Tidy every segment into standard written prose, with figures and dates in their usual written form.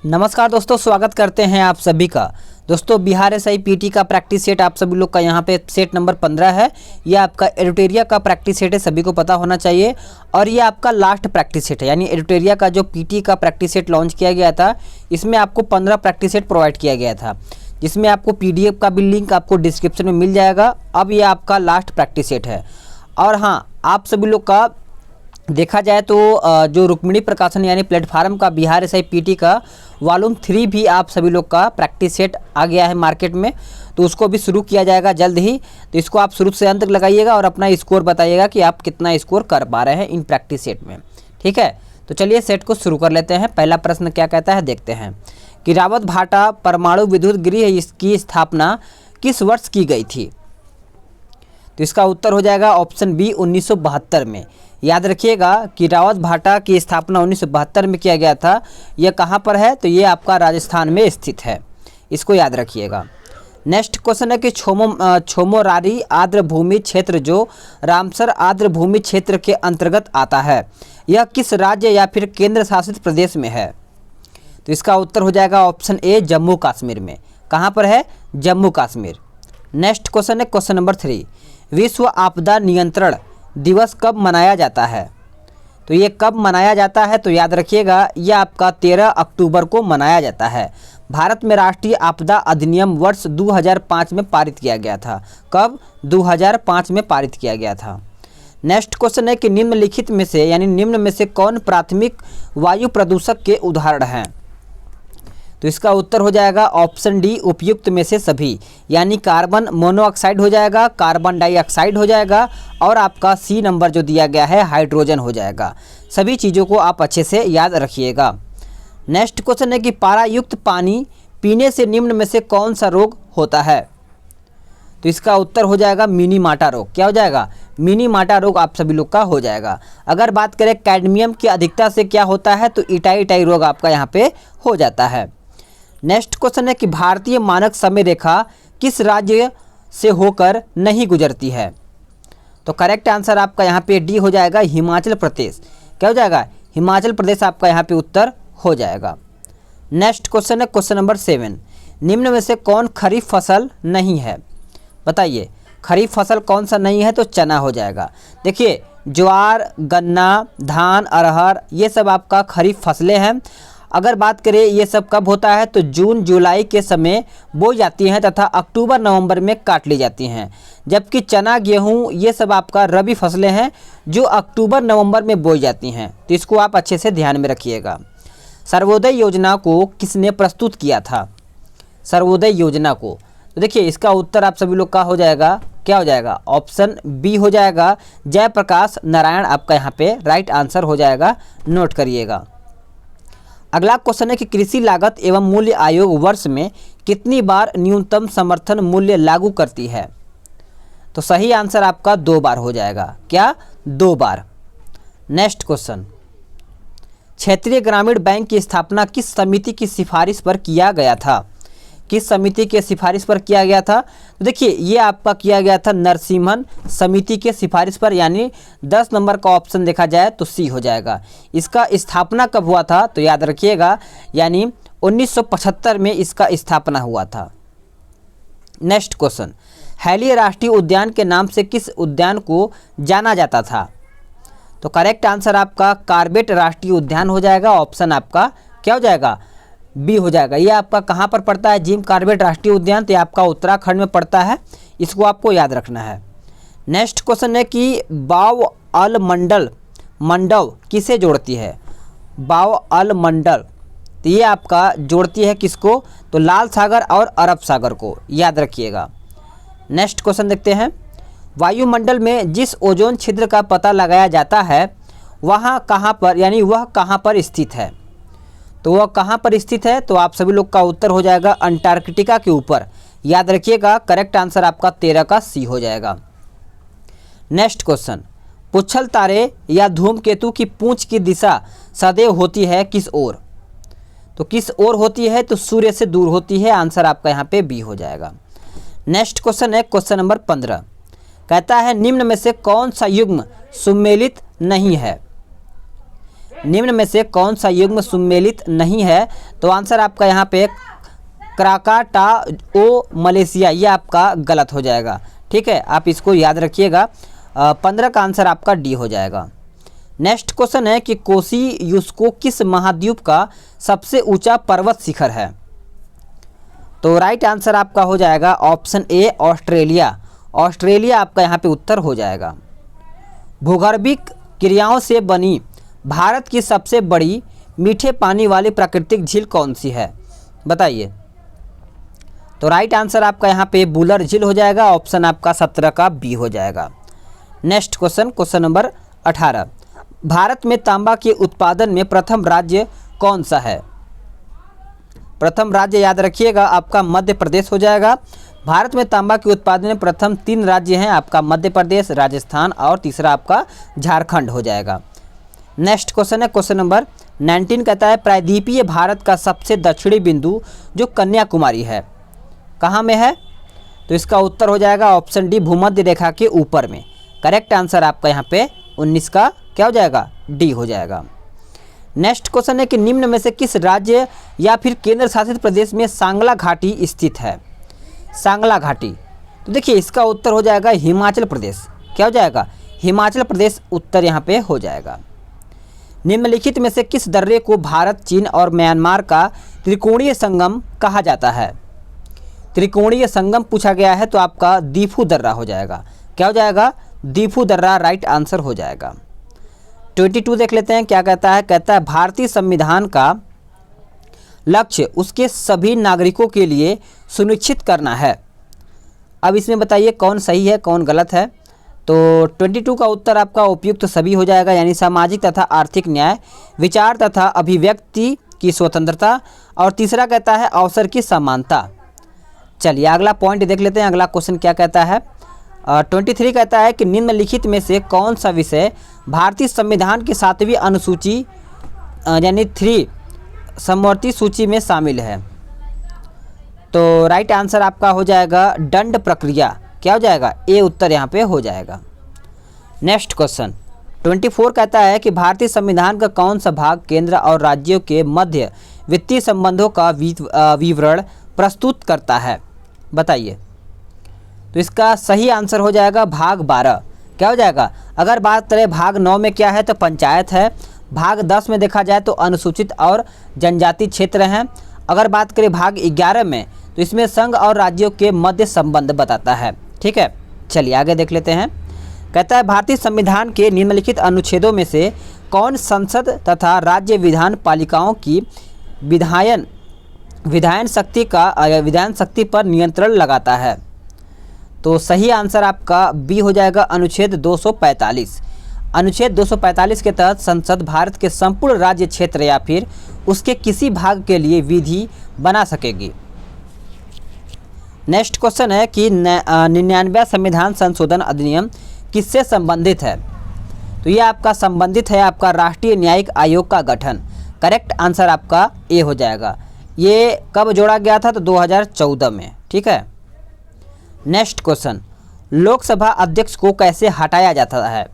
नमस्कार दोस्तों, स्वागत करते हैं आप सभी का। दोस्तों, बिहार एसआई पीटी का प्रैक्टिस सेट आप सभी लोग का यहाँ पे सेट नंबर 15 है। ये आपका एडिटोरिया का प्रैक्टिस सेट है, सभी को पता होना चाहिए। और ये आपका लास्ट प्रैक्टिस सेट है, यानी एडिटोरिया का जो पीटी का प्रैक्टिस सेट लॉन्च किया गया था, इसमें आपको 15 प्रैक्टिस सेट प्रोवाइड किया गया था, जिसमें आपको पीडीएफ का भी लिंक आपको डिस्क्रिप्शन में मिल जाएगा। अब ये आपका लास्ट प्रैक्टिस सेट है। और हाँ, आप सभी लोग का देखा जाए तो जो रुक्मिणी प्रकाशन यानी प्लेटफार्म का बिहार एसआई पीटी का वॉल्यूम 3 भी आप सभी लोग का प्रैक्टिस सेट आ गया है मार्केट में, तो उसको भी शुरू किया जाएगा जल्द ही। तो इसको आप शुरू से अंत तक लगाइएगा और अपना स्कोर बताइएगा कि आप कितना स्कोर कर पा रहे हैं इन प्रैक्टिस सेट में। ठीक है, तो चलिए सेट को शुरू कर लेते हैं। पहला प्रश्न क्या कहता है, देखते हैं कि रावत भाटा परमाणु विद्युत गृह की स्थापना किस वर्ष की गई थी। तो इसका उत्तर हो जाएगा ऑप्शन बी 1972 में। याद रखिएगा कि रावत भाटा की स्थापना 1972 में किया गया था। यह कहाँ पर है, तो ये आपका राजस्थान में स्थित है, इसको याद रखिएगा। नेक्स्ट क्वेश्चन है कि छोमोरारी आर्द्र भूमि क्षेत्र जो रामसर आर्द्र भूमि क्षेत्र के अंतर्गत आता है, यह किस राज्य या फिर केंद्र शासित प्रदेश में है। तो इसका उत्तर हो जाएगा ऑप्शन ए जम्मू कश्मीर में। कहाँ पर है, जम्मू कश्मीर। नेक्स्ट क्वेश्चन है क्वेश्चन नंबर 3, विश्व आपदा नियंत्रण दिवस कब मनाया जाता है। तो ये कब मनाया जाता है, तो याद रखिएगा यह आपका 13 अक्टूबर को मनाया जाता है। भारत में राष्ट्रीय आपदा अधिनियम वर्ष 2005 में पारित किया गया था। कब, 2005 में पारित किया गया था। नेक्स्ट क्वेश्चन है कि निम्नलिखित में से यानी निम्न में से कौन प्राथमिक वायु प्रदूषक के उदाहरण हैं। तो इसका उत्तर हो जाएगा ऑप्शन डी उपयुक्त में से सभी, यानी कार्बन मोनोऑक्साइड हो जाएगा, कार्बन डाइऑक्साइड हो जाएगा और आपका सी नंबर जो दिया गया है हाइड्रोजन हो जाएगा। सभी चीज़ों को आप अच्छे से याद रखिएगा। नेक्स्ट क्वेश्चन है कि पारायुक्त पानी पीने से निम्न में से कौन सा रोग होता है। तो इसका उत्तर हो जाएगा मिनीमाटा रोग। क्या हो जाएगा, मिनीमाटा रोग आप सभी लोग का हो जाएगा। अगर बात करें कैडमियम की अधिकता से क्या होता है, तो इटाई रोग आपका यहाँ पे हो जाता है। नेक्स्ट क्वेश्चन है कि भारतीय मानक समय रेखा किस राज्य से होकर नहीं गुजरती है। तो करेक्ट आंसर आपका यहाँ पे डी हो जाएगा हिमाचल प्रदेश। क्या हो जाएगा, हिमाचल प्रदेश आपका यहाँ पे उत्तर हो जाएगा। नेक्स्ट क्वेश्चन है क्वेश्चन नंबर 7, निम्न में से कौन खरीफ फसल नहीं है। बताइए खरीफ फसल कौन सा नहीं है, तो चना हो जाएगा। देखिए ज्वार, गन्ना, धान, अरहर ये सब आपका खरीफ फसलें हैं। अगर बात करें ये सब कब होता है, तो जून जुलाई के समय बोई जाती हैं तथा अक्टूबर नवंबर में काट ली जाती हैं। जबकि चना, गेहूं ये सब आपका रबी फसलें हैं जो अक्टूबर नवंबर में बोई जाती हैं। तो इसको आप अच्छे से ध्यान में रखिएगा। सर्वोदय योजना को किसने प्रस्तुत किया था, सर्वोदय योजना को। तो देखिए इसका उत्तर आप सभी लोग का हो जाएगा, क्या हो जाएगा, ऑप्शन बी हो जाएगा जयप्रकाश नारायण आपका यहाँ पे राइट आंसर हो जाएगा, नोट करिएगा। अगला क्वेश्चन है कि कृषि लागत एवं मूल्य आयोग वर्ष में कितनी बार न्यूनतम समर्थन मूल्य लागू करती है। तो सही आंसर आपका 2 बार हो जाएगा। क्या, 2 बार। नेक्स्ट क्वेश्चन, क्षेत्रीय ग्रामीण बैंक की स्थापना किस समिति की सिफारिश पर किया गया था। किस समिति के सिफारिश पर किया गया था। तो देखिए ये आपका किया गया था नरसिम्हन समिति के सिफारिश पर, यानी 10 नंबर का ऑप्शन देखा जाए तो सी हो जाएगा। इसका स्थापना कब हुआ था, तो याद रखिएगा यानी 1975 में इसका स्थापना हुआ था। नेक्स्ट क्वेश्चन, हैलीय राष्ट्रीय उद्यान के नाम से किस उद्यान को जाना जाता था। तो करेक्ट आंसर आपका कार्बेट राष्ट्रीय उद्यान हो जाएगा। ऑप्शन आपका क्या हो जाएगा, बी हो जाएगा। ये आपका कहाँ पर पड़ता है, जिम कार्बेट राष्ट्रीय उद्यान, तो ये आपका उत्तराखंड में पड़ता है, इसको आपको याद रखना है। नेक्स्ट क्वेश्चन है कि बाव अल मंडल मंडव किसे जोड़ती है। बाव अल मंडल, तो ये आपका जोड़ती है किसको, तो लाल सागर और अरब सागर को, याद रखिएगा। नेक्स्ट क्वेश्चन देखते हैं, वायुमंडल में जिस ओजोन छिद्र का पता लगाया जाता है वहाँ कहाँ पर, यानी वह कहाँ पर स्थित है। तो वह कहाँ पर स्थित है, तो आप सभी लोग का उत्तर हो जाएगा अंटार्कटिका के ऊपर, याद रखिएगा। करेक्ट आंसर आपका 13 का सी हो जाएगा। नेक्स्ट क्वेश्चन, पुच्छल तारे या धूमकेतु की पूंछ की दिशा सदैव होती है किस ओर। तो किस ओर होती है, तो सूर्य से दूर होती है। आंसर आपका यहाँ पे बी हो जाएगा। नेक्स्ट क्वेश्चन है क्वेश्चन नंबर 15, कहता है निम्न में से कौन सा युग्म सुमेलित नहीं है। निम्न में से कौन सा युग्म सुमेलित नहीं है? तो आंसर आपका यहाँ पे क्राकाटाओ मलेशिया, ये आपका गलत हो जाएगा। ठीक है, आप इसको याद रखिएगा। 15 का आंसर आपका डी हो जाएगा। नेक्स्ट क्वेश्चन है कि कोसी युस्को किस महाद्वीप का सबसे ऊंचा पर्वत शिखर है? तो राइट आंसर आपका हो जाएगा ऑप्शन ए ऑस्ट्रेलिया। ऑस्ट्रेलिया आपका यहाँ पे उत्तर हो जाएगा। भूगर्भिक क्रियाओं से बनी भारत की सबसे बड़ी मीठे पानी वाली प्राकृतिक झील कौन सी है? बताइए। तो राइट आंसर आपका यहाँ पे बुलर झील हो जाएगा। ऑप्शन आपका 17 का बी हो जाएगा। Next question, question number 18, Bharat में तांबा के उत्पादन में प्रथम राज्य कौन सा है? प्रथम राज्य याद रखिएगा आपका मध्य प्रदेश हो जाएगा। भारत में तांबा के उत्पादन में प्रथम 3 राज्य हैं आपका मध्य प्रदेश, राजस्थान और तीसरा आपका झारखंड हो जाएगा। नेक्स्ट क्वेश्चन है क्वेश्चन नंबर 19, कहता है प्रायद्वीपीय भारत का सबसे दक्षिणी बिंदु जो कन्याकुमारी है कहाँ में है? तो इसका उत्तर हो जाएगा ऑप्शन डी भूमध्य रेखा के ऊपर में। करेक्ट आंसर आपका यहाँ पे 19 का क्या हो जाएगा? डी हो जाएगा। नेक्स्ट क्वेश्चन है कि निम्न में से किस राज्य या फिर केंद्र शासित प्रदेश में सांगला घाटी स्थित है? सांगला घाटी, तो देखिए इसका उत्तर हो जाएगा हिमाचल प्रदेश। क्या हो जाएगा? हिमाचल प्रदेश उत्तर यहाँ पे हो जाएगा। निम्नलिखित में से किस दर्रे को भारत, चीन और म्यांमार का त्रिकोणीय संगम कहा जाता है? त्रिकोणीय संगम पूछा गया है तो आपका दीफू दर्रा हो जाएगा। क्या हो जाएगा? दीफू दर्रा राइट आंसर हो जाएगा। 22 देख लेते हैं क्या कहता है। कहता है भारतीय संविधान का लक्ष्य उसके सभी नागरिकों के लिए सुनिश्चित करना है। अब इसमें बताइए कौन सही है कौन गलत है? तो 22 का उत्तर आपका उपयुक्त सभी हो जाएगा, यानी सामाजिक तथा आर्थिक न्याय, विचार तथा अभिव्यक्ति की स्वतंत्रता और तीसरा कहता है अवसर की समानता। चलिए अगला पॉइंट देख लेते हैं। अगला क्वेश्चन क्या कहता है? 23 कहता है कि निम्नलिखित में से कौन सा विषय भारतीय संविधान की 7वीं अनुसूची यानी 3 समवर्ती सूची में शामिल है? तो राइट आंसर आपका हो जाएगा दंड प्रक्रिया। क्या हो जाएगा? ए उत्तर यहाँ पे हो जाएगा। नेक्स्ट क्वेश्चन 24 कहता है कि भारतीय संविधान का कौन सा भाग केंद्र और राज्यों के मध्य वित्तीय संबंधों का विवरण प्रस्तुत करता है? बताइए। तो इसका सही आंसर हो जाएगा भाग 12। क्या हो जाएगा? अगर बात करें भाग 9 में क्या है तो पंचायत है। भाग 10 में देखा जाए तो अनुसूचित और जनजाति क्षेत्र हैं। अगर बात करें भाग 11 में तो इसमें संघ और राज्यों के मध्य संबंध बताता है। ठीक है, चलिए आगे देख लेते हैं। कहता है भारतीय संविधान के निम्नलिखित अनुच्छेदों में से कौन संसद तथा राज्य विधान पालिकाओं की विधायन शक्ति पर नियंत्रण लगाता है? तो सही आंसर आपका बी हो जाएगा अनुच्छेद 245। अनुच्छेद 245 के तहत संसद भारत के संपूर्ण राज्य क्षेत्र या फिर उसके किसी भाग के लिए विधि बना सकेगी। नेक्स्ट क्वेश्चन है कि 99वां संविधान संशोधन अधिनियम किससे संबंधित है? तो ये आपका संबंधित है आपका राष्ट्रीय न्यायिक आयोग का गठन। करेक्ट आंसर आपका ए हो जाएगा। ये कब जोड़ा गया था? तो 2014 में। ठीक है। नेक्स्ट क्वेश्चन, लोकसभा अध्यक्ष को कैसे हटाया जाता है?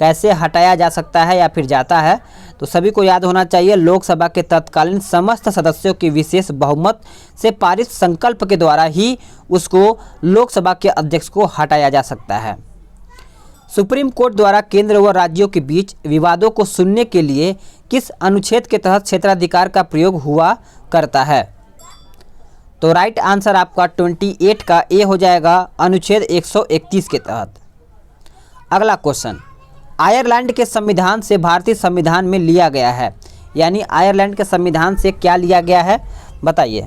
कैसे हटाया जा सकता है या फिर जाता है? तो सभी को याद होना चाहिए लोकसभा के तत्कालीन समस्त सदस्यों की विशेष बहुमत से पारित संकल्प के द्वारा ही उसको लोकसभा के अध्यक्ष को हटाया जा सकता है। सुप्रीम कोर्ट द्वारा केंद्र व राज्यों के बीच विवादों को सुनने के लिए किस अनुच्छेद के तहत क्षेत्राधिकार का प्रयोग हुआ करता है? तो राइट आंसर आपका 28 का ए हो जाएगा अनुच्छेद 131 के तहत। अगला क्वेश्चन, आयरलैंड के संविधान से भारतीय संविधान में लिया गया है, यानी आयरलैंड के संविधान से क्या लिया गया है? बताइए।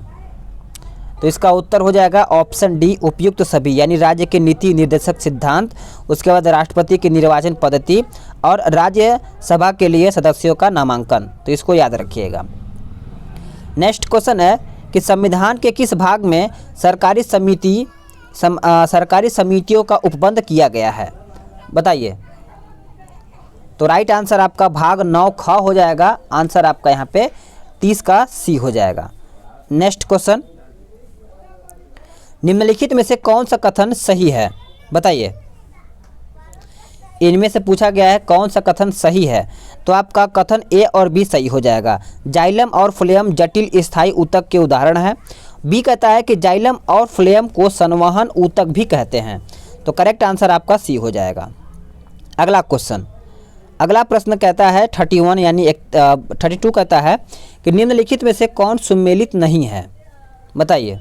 तो इसका उत्तर हो जाएगा ऑप्शन डी उपयुक्त सभी, यानी राज्य के नीति निर्देशक सिद्धांत, उसके बाद राष्ट्रपति की निर्वाचन पद्धति और राज्यसभा के लिए सदस्यों का नामांकन। तो इसको याद रखिएगा। नेक्स्ट क्वेश्चन है कि संविधान के किस भाग में सरकारी समितियों का उपबंध किया गया है? बताइए। तो राइट आंसर आपका भाग 9 ख हो जाएगा। आंसर आपका यहाँ पे 30 का सी हो जाएगा। नेक्स्ट क्वेश्चन, निम्नलिखित में से कौन सा कथन सही है? बताइए। इनमें से पूछा गया है कौन सा कथन सही है, तो आपका कथन ए और बी सही हो जाएगा। जाइलम और फ्लेयम जटिल स्थायी ऊतक के उदाहरण हैं। बी कहता है कि जाइलम और फ्लेयम को संवहन ऊतक भी कहते हैं, तो करेक्ट आंसर आपका सी हो जाएगा। अगला क्वेश्चन, अगला प्रश्न कहता है 31 यानी 32 कहता है कि निम्नलिखित में से कौन सुमेलित नहीं है, बताइए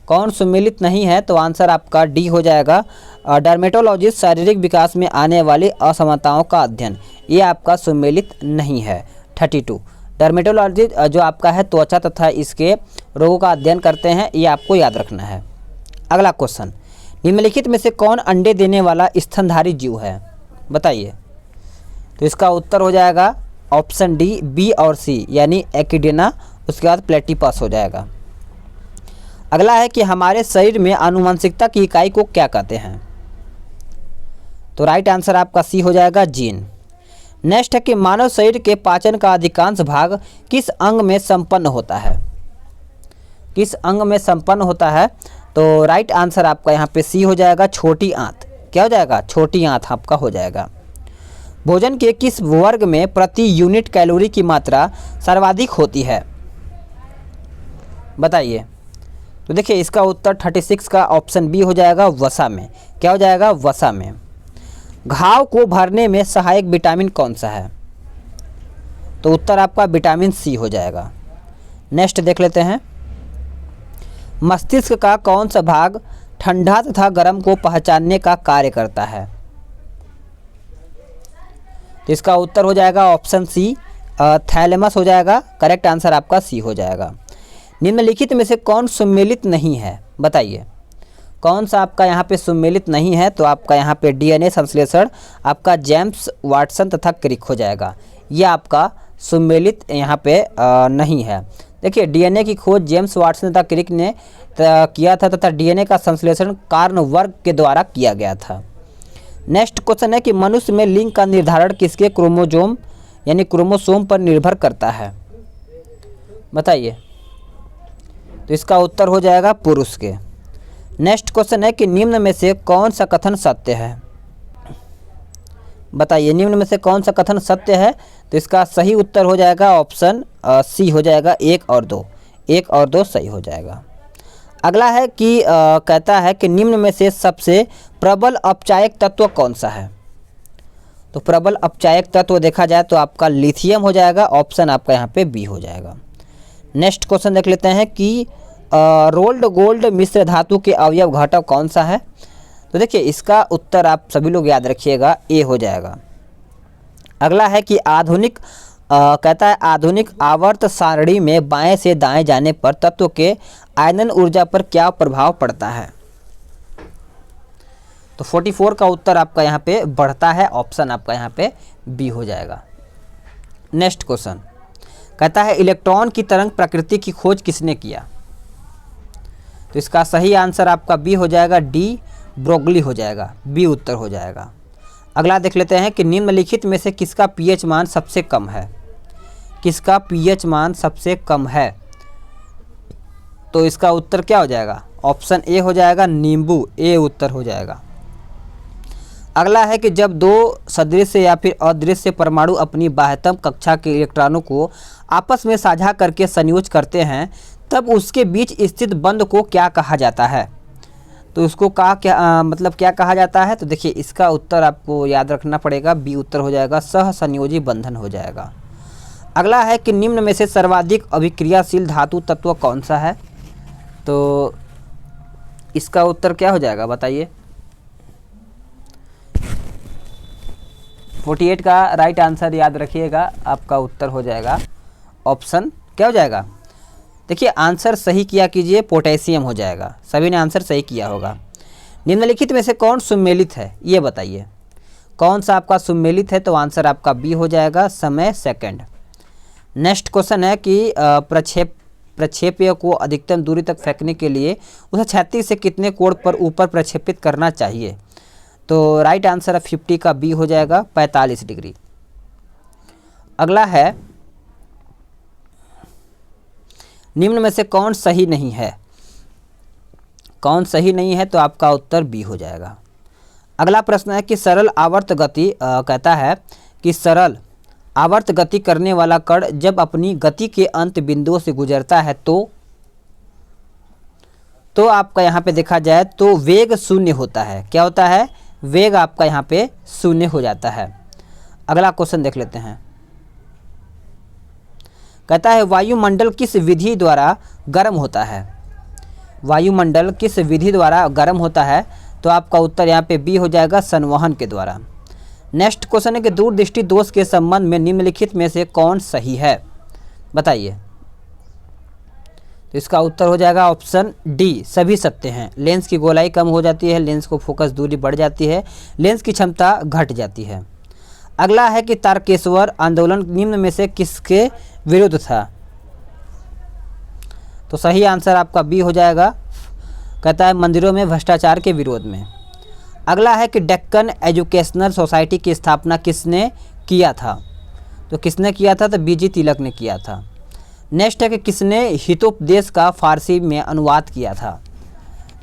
कौन सुमेलित नहीं है, तो आंसर आपका डी हो जाएगा। डर्मेटोलॉजिस्ट शारीरिक विकास में आने वाली असमानताओं का अध्ययन, ये आपका सुमेलित नहीं है। 32 डर्मेटोलॉजिस्ट जो आपका है त्वचा तथा इसके रोगों का अध्ययन करते हैं, ये आपको याद रखना है। अगला क्वेश्चन, निम्नलिखित में से कौन अंडे देने वाला स्तनधारी जीव है, बताइए, तो इसका उत्तर हो जाएगा ऑप्शन डी, बी और सी यानी एकिडेना, उसके बाद प्लेटिपस हो जाएगा। अगला है कि हमारे शरीर में आनुवंशिकता की इकाई को क्या कहते हैं, तो राइट आंसर आपका सी हो जाएगा, जीन। नेक्स्ट है कि मानव शरीर के पाचन का अधिकांश भाग किस अंग में संपन्न होता है, किस अंग में संपन्न होता है, तो राइट आंसर आपका यहाँ पे सी हो जाएगा, छोटी आंत। क्या हो जाएगा, छोटी आंत आपका हो जाएगा। भोजन के किस वर्ग में प्रति यूनिट कैलोरी की मात्रा सर्वाधिक होती है, बताइए, तो देखिए इसका उत्तर 36 का ऑप्शन बी हो जाएगा, वसा में। क्या हो जाएगा, वसा में। घाव को भरने में सहायक विटामिन कौन सा है, तो उत्तर आपका विटामिन सी हो जाएगा। नेक्स्ट देख लेते हैं, मस्तिष्क का कौन सा भाग ठंडा तथा गर्म को पहचानने का कार्य करता है, तो इसका उत्तर हो जाएगा ऑप्शन सी, थैलेमस हो जाएगा। करेक्ट आंसर आपका सी हो जाएगा। निम्नलिखित में से कौन सुमेलित नहीं है, बताइए कौन सा आपका यहाँ पे सुमेलित नहीं है, तो आपका यहाँ पे डीएनए संश्लेषण आपका जेम्स वाटसन तथा क्रिक हो जाएगा। ये आपका सुमेलित यहाँ पे नहीं है। देखिए डीएनए की खोज जेम्स वाटसन तथा क्रिक ने किया था तथा डीएनए का संश्लेषण कार्नवर्ग के द्वारा किया गया था। नेक्स्ट क्वेश्चन है कि मनुष्य में लिंग का निर्धारण किसके क्रोमोजोम यानी क्रोमोसोम पर निर्भर करता है, बताइए, तो इसका उत्तर हो जाएगा पुरुष के। नेक्स्ट क्वेश्चन है कि निम्न में से कौन सा कथन सत्य है, बताइए निम्न में से कौन सा कथन सत्य है, तो इसका सही उत्तर हो जाएगा ऑप्शन सी हो जाएगा, 1 और 2, 1 और 2 सही हो जाएगा। अगला है कि कहता है कि निम्न में से सबसे प्रबल अपचायक तत्व कौन सा है, तो प्रबल अपचायक तत्व देखा जाए तो आपका लिथियम हो जाएगा, ऑप्शन आपका यहाँ पे बी हो जाएगा। नेक्स्ट क्वेश्चन देख लेते हैं कि रोल्ड गोल्ड मिश्र धातु के अवयव घटक कौन सा है, तो देखिए इसका उत्तर आप सभी लोग याद रखिएगा, ए हो जाएगा। अगला है कि आधुनिक कहता है आधुनिक आवर्त सारणी में बाएं से दाएं जाने पर तत्व के आयनन ऊर्जा पर क्या प्रभाव पड़ता है, तो 44 का उत्तर आपका यहाँ पे बढ़ता है, ऑप्शन आपका यहाँ पे बी हो जाएगा। नेक्स्ट क्वेश्चन कहता है इलेक्ट्रॉन की तरंग प्रकृति की खोज किसने किया, तो इसका सही आंसर आपका बी हो जाएगा, डी ब्रोगली हो जाएगा, बी उत्तर हो जाएगा। अगला देख लेते हैं कि निम्नलिखित में से किसका पीएच मान सबसे कम है, किसका पीएच मान सबसे कम है, तो इसका उत्तर क्या हो जाएगा, ऑप्शन ए हो जाएगा, नींबू, ए उत्तर हो जाएगा। अगला है कि जब दो सदृश या फिर अदृश्य परमाणु अपनी बाह्यतम कक्षा के इलेक्ट्रॉनों को आपस में साझा करके संयोज करते हैं तब उसके बीच स्थित बंध को क्या कहा जाता है, तो उसको मतलब क्या कहा जाता है, तो देखिए इसका उत्तर आपको याद रखना पड़ेगा, बी उत्तर हो जाएगा, सहसंयोजी बंधन हो जाएगा। अगला है कि निम्न में से सर्वाधिक अभिक्रियाशील धातु तत्व कौन सा है, तो इसका उत्तर क्या हो जाएगा बताइए, 48 का राइट आंसर याद रखिएगा, आपका उत्तर हो जाएगा ऑप्शन क्या हो जाएगा, देखिए आंसर सही किया कीजिए, पोटेशियम हो जाएगा, सभी ने आंसर सही किया होगा। निम्नलिखित में से कौन सुमेलित है, ये बताइए कौन सा आपका सुमेलित है, तो आंसर आपका बी हो जाएगा, समय सेकंड। नेक्स्ट क्वेश्चन है कि प्रक्षेप्य को अधिकतम दूरी तक फेंकने के लिए उसे क्षैतिज से कितने कोण पर ऊपर प्रक्षेपित करना चाहिए, तो राइट आंसर 50 का बी हो जाएगा, 45 डिग्री। अगला है निम्न में से कौन सही नहीं है, कौन सही नहीं है, तो आपका उत्तर बी हो जाएगा। अगला प्रश्न है कि सरल आवर्त गति कहता है कि सरल आवर्त गति करने वाला कण जब अपनी गति के अंत बिंदुओं से गुजरता है तो आपका यहाँ पे देखा जाए तो वेग शून्य होता है। क्या होता है? वेग आपका यहाँ पे शून्य हो जाता है। अगला क्वेश्चन देख लेते हैं। कहता है वायुमंडल किस विधि द्वारा गर्म होता है? वायुमंडल किस विधि द्वारा गर्म होता है? तो आपका उत्तर यहाँ पे बी हो जाएगा, संवहन के द्वारा। नेक्स्ट क्वेश्चन है कि दूरदृष्टि दोष के संबंध में निम्नलिखित में से कौन सही है? बताइए। तो इसका उत्तर हो जाएगा ऑप्शन डी, सभी सत्य हैं। लेंस की गोलाई कम हो जाती है, लेंस को फोकस दूरी बढ़ जाती है, लेंस की क्षमता घट जाती है। अगला है कि तारकेश्वर आंदोलन निम्न में से किसके विरुद्ध था? तो सही आंसर आपका बी हो जाएगा, कहता है मंदिरों में भ्रष्टाचार के विरोध में। अगला है कि डेक्कन एजुकेशनल सोसाइटी की स्थापना किसने किया था? तो किसने किया था? तो बीजी तिलक ने किया था। नेक्स्ट है कि किसने हितोपदेश का फारसी में अनुवाद किया था?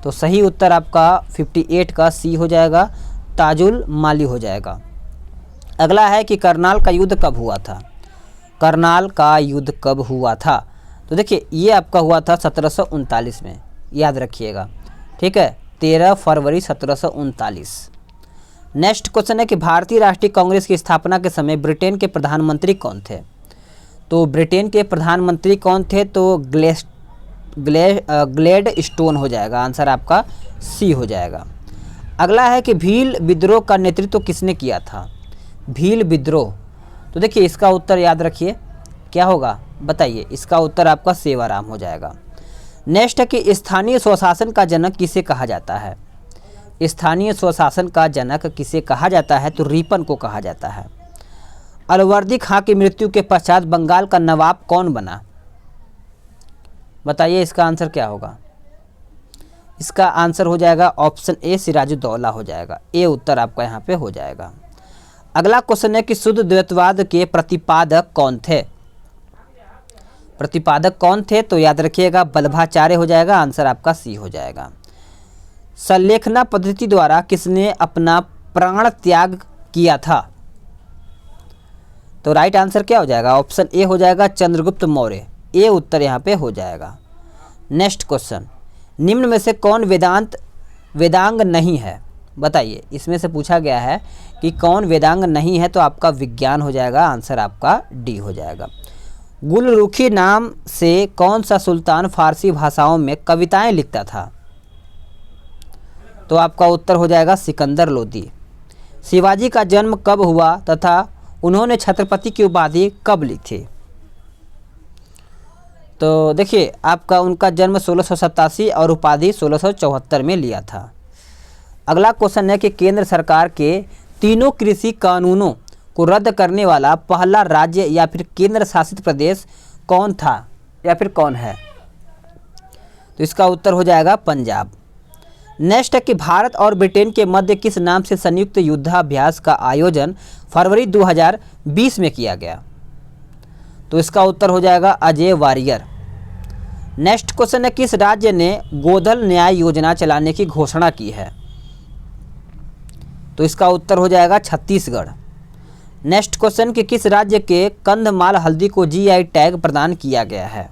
तो सही उत्तर आपका 58 का सी हो जाएगा, ताजुल माली हो जाएगा। अगला है कि करनाल का युद्ध कब हुआ था? करनाल का युद्ध कब हुआ था? तो देखिए ये आपका हुआ था 1739 में, याद रखिएगा, ठीक है, 13 फरवरी 1739। नेक्स्ट क्वेश्चन है कि भारतीय राष्ट्रीय कांग्रेस की स्थापना के समय ब्रिटेन के प्रधानमंत्री कौन थे? तो ब्रिटेन के प्रधानमंत्री कौन थे? तो ग्लेड स्टोन हो जाएगा, आंसर आपका सी हो जाएगा। अगला है कि भील विद्रोह का नेतृत्व किसने किया था? भील विद्रोह, तो देखिए इसका उत्तर याद रखिए, क्या होगा बताइए? इसका उत्तर आपका सेवाराम हो जाएगा। नेक्स्ट है कि स्थानीय स्वशासन का जनक किसे कहा जाता है? स्थानीय स्वशासन का जनक किसे कहा जाता है? तो रिपन को कहा जाता है। अलवर्दी खां की मृत्यु के पश्चात बंगाल का नवाब कौन बना? बताइए इसका आंसर क्या होगा? इसका आंसर हो जाएगा ऑप्शन ए, सिराजुद्दौला हो जाएगा। ए उत्तर आपका यहाँ पे हो जाएगा। अगला क्वेश्चन है कि शुद्ध द्वैतवाद के प्रतिपादक कौन थे? प्रतिपादक कौन थे? तो याद रखिएगा वल्लभाचार्य हो जाएगा, आंसर आपका सी हो जाएगा। संलेखना पद्धति द्वारा किसने अपना प्राण त्याग किया था? तो राइट आंसर क्या हो जाएगा? ऑप्शन ए हो जाएगा, चंद्रगुप्त मौर्य। ए उत्तर यहाँ पे हो जाएगा। नेक्स्ट क्वेश्चन, निम्न में से कौन वेदांग नहीं है? बताइए, इसमें से पूछा गया है कि कौन वेदांग नहीं है, तो आपका विज्ञान हो जाएगा, आंसर आपका डी हो जाएगा। गुलरुखी नाम से कौन सा सुल्तान फारसी भाषाओं में कविताएं लिखता था? तो आपका उत्तर हो जाएगा सिकंदर लोदी। शिवाजी का जन्म कब हुआ तथा उन्होंने छत्रपति की उपाधि कब ली थी? तो देखिए आपका उनका जन्म 1687 और उपाधि 1674 में लिया था। अगला क्वेश्चन है कि केंद्र सरकार के तीनों कृषि कानूनों को रद्द करने वाला पहला राज्य या फिर केंद्र शासित प्रदेश कौन था या फिर कौन है? तो इसका उत्तर हो जाएगा पंजाब। नेक्स्ट है कि भारत और ब्रिटेन के मध्य किस नाम से संयुक्त युद्धाभ्यास का आयोजन फरवरी 2020 में किया गया? तो इसका उत्तर हो जाएगा अजय वारियर। नेक्स्ट क्वेश्चन है किस राज्य ने गोधन न्याय योजना चलाने की घोषणा की है? तो इसका उत्तर हो जाएगा छत्तीसगढ़। नेक्स्ट क्वेश्चन कि किस राज्य के कंधमाल हल्दी को जीआई टैग प्रदान किया गया है?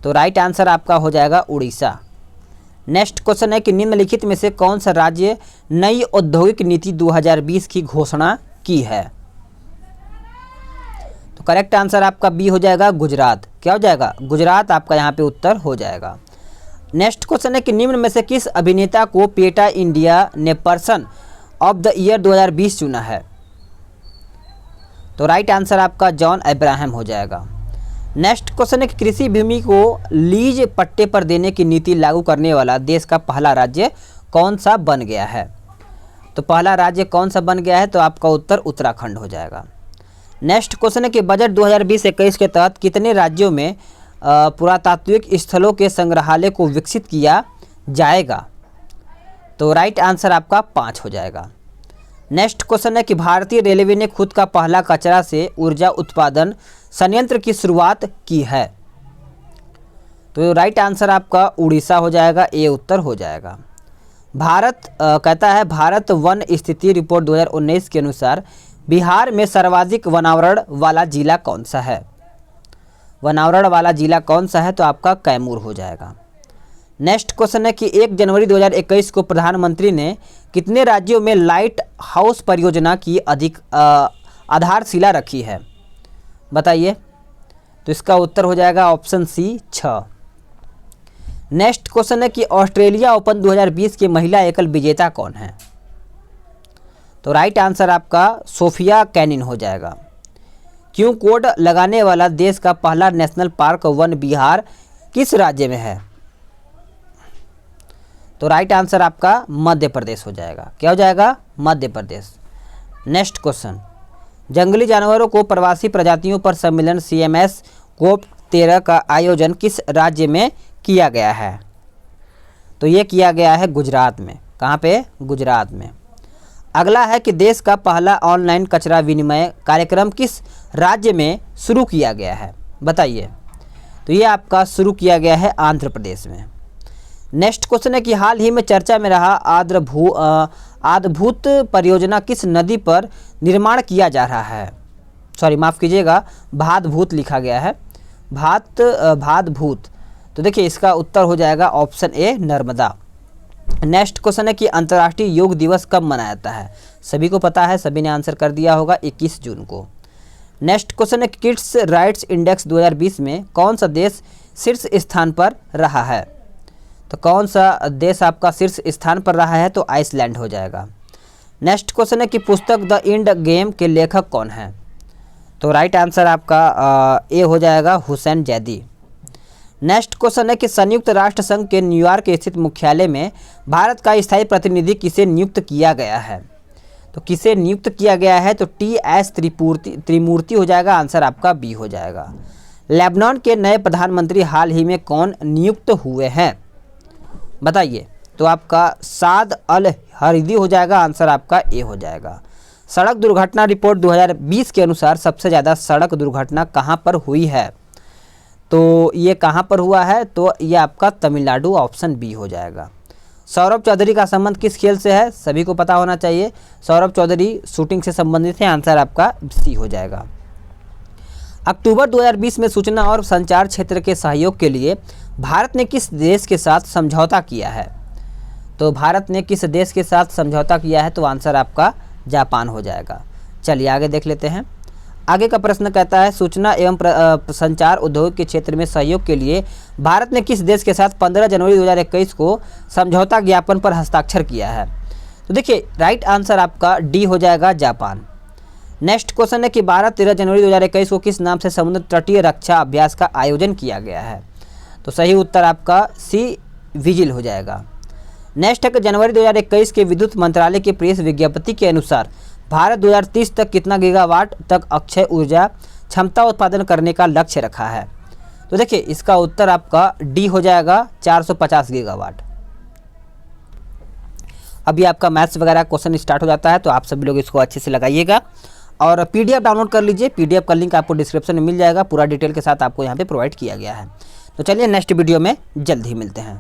तो राइट आंसर आपका हो जाएगा उड़ीसा। नेक्स्ट क्वेश्चन है कि निम्नलिखित में से कौन सा राज्य नई औद्योगिक नीति 2020 की घोषणा की है? तो करेक्ट आंसर आपका बी हो जाएगा गुजरात। क्या हो जाएगा? गुजरात आपका यहाँ पे उत्तर हो जाएगा। नेक्स्ट क्वेश्चन है कि निम्न में से किस अभिनेता को पेटा इंडिया ने पर्सन ऑफ द ईयर 2020 चुना है? तो राइट आंसर आपका जॉन अब्राहम हो जाएगा। नेक्स्ट क्वेश्चन है कि कृषि भूमि को लीज पट्टे पर देने की नीति लागू करने वाला देश का पहला राज्य कौन सा बन गया है? तो पहला राज्य कौन सा बन गया है? तो आपका उत्तर उत्तराखंड हो जाएगा। नेक्स्ट क्वेश्चन है कि बजट 2020-21 के तहत कितने राज्यों में पुरातात्विक स्थलों के संग्रहालय को विकसित किया जाएगा? तो राइट आंसर आपका 5 हो जाएगा। नेक्स्ट क्वेश्चन है कि भारतीय रेलवे ने खुद का पहला कचरा से ऊर्जा उत्पादन संयंत्र की शुरुआत की है? तो राइट आंसर आपका उड़ीसा हो जाएगा। ए उत्तर हो जाएगा। कहता है भारत वन स्थिति रिपोर्ट 2019 के अनुसार बिहार में सर्वाधिक वनावरण वाला जिला कौन सा है? वनावरण वाला जिला कौन सा है? तो आपका कैमूर हो जाएगा। नेक्स्ट क्वेश्चन है कि 1 जनवरी 2021 को प्रधानमंत्री ने कितने राज्यों में लाइट हाउस परियोजना की आधारशिला रखी है? बताइए। तो इसका उत्तर हो जाएगा ऑप्शन सी 6। नेक्स्ट क्वेश्चन है कि ऑस्ट्रेलिया ओपन 2020 की महिला एकल विजेता कौन है? तो राइट आंसर आपका सोफिया केनिन हो जाएगा। क्यू कोड लगाने वाला देश का पहला नेशनल पार्क वन विहार किस राज्य में है? तो राइट आंसर आपका मध्य प्रदेश हो जाएगा। क्या हो जाएगा? मध्य प्रदेश। नेक्स्ट क्वेश्चन, जंगली जानवरों को प्रवासी प्रजातियों पर सम्मेलन CMS COP 13 का आयोजन किस राज्य में किया गया है? तो ये किया गया है गुजरात में। कहाँ पे? गुजरात में। अगला है कि देश का पहला ऑनलाइन कचरा विनिमय कार्यक्रम किस राज्य में शुरू किया गया है? बताइए। तो ये आपका शुरू किया गया है आंध्र प्रदेश में। नेक्स्ट क्वेश्चन है कि हाल ही में चर्चा में रहा आद्भूत परियोजना किस नदी पर निर्माण किया जा रहा है? सॉरी माफ़ कीजिएगा, भातभूत लिखा गया है, भातभूत। तो देखिए इसका उत्तर हो जाएगा option A Narmada. Next question है कि अंतर्राष्ट्रीय योग दिवस कब मनाया जाता है? सभी को पता है, सभी ने आंसर कर दिया होगा, 21 जून को। नेक्स्ट क्वेश्चन है किड्स राइट्स इंडेक्स 2020 में कौन सा देश शीर्ष स्थान पर रहा है? तो कौन सा देश आपका शीर्ष स्थान पर रहा है? तो आइसलैंड हो जाएगा। नेक्स्ट क्वेश्चन है कि पुस्तक द इंड गेम के लेखक कौन है? तो राइट आंसर आपका ए हो जाएगा हुसैन जैदी। नेक्स्ट क्वेश्चन है कि संयुक्त राष्ट्र संघ के न्यूयॉर्क स्थित मुख्यालय में भारत का स्थायी प्रतिनिधि किसे नियुक्त किया गया है? तो किसे नियुक्त किया गया है? तो TS त्रिमूर्ति हो जाएगा। आंसर आपका बी हो जाएगा। लेबनान के नए प्रधानमंत्री हाल ही में कौन नियुक्त हुए हैं? बताइए। तो आपका साद अल हरीदी हो जाएगा। आंसर आपका ए हो जाएगा। सड़क दुर्घटना रिपोर्ट 2020 के अनुसार सबसे ज़्यादा सड़क दुर्घटना कहाँ पर हुई है? तो ये कहाँ पर हुआ है? तो ये आपका तमिलनाडु, ऑप्शन बी हो जाएगा। सौरभ चौधरी का संबंध किस खेल से है? सभी को पता होना चाहिए, सौरभ चौधरी शूटिंग से संबंधित है। आंसर आपका सी हो जाएगा। अक्टूबर 2020 में सूचना और संचार क्षेत्र के सहयोग के लिए भारत ने किस देश के साथ समझौता किया है? तो भारत ने किस देश के साथ समझौता किया है? तो आंसर आपका जापान हो जाएगा। चलिए आगे देख लेते हैं। आगे का प्रश्न कहता है सूचना एवं संचार उद्योग के क्षेत्र में सहयोग के लिए भारत ने किस देश के साथ 15 जनवरी 2021 को समझौता ज्ञापन पर हस्ताक्षर किया है? तो देखिए राइट आंसर आपका डी हो जाएगा, जापान। नेक्स्ट क्वेश्चन है कि 12-13 जनवरी 2021 को किस नाम से समुद्र तटीय रक्षा अभ्यास का आयोजन किया गया है? तो सही उत्तर आपका सी विजिल हो जाएगा। नेक्स्ट है कि जनवरी 2021 के विद्युत मंत्रालय की प्रेस विज्ञप्ति के अनुसार भारत 2030 तक कितना गीगावाट तक अक्षय ऊर्जा क्षमता उत्पादन करने का लक्ष्य रखा है? तो देखिए इसका उत्तर आपका डी हो जाएगा, 450 गीगावाट। अभी आपका मैथ्स वगैरह क्वेश्चन स्टार्ट हो जाता है, तो आप सभी लोग इसको अच्छे से लगाइएगा और PDF डाउनलोड कर लीजिए। PDF का लिंक आपको डिस्क्रिप्शन में मिल जाएगा, पूरा डिटेल के साथ आपको यहाँ पे प्रोवाइड किया गया है। तो चलिए नेक्स्ट वीडियो में जल्द ही मिलते हैं।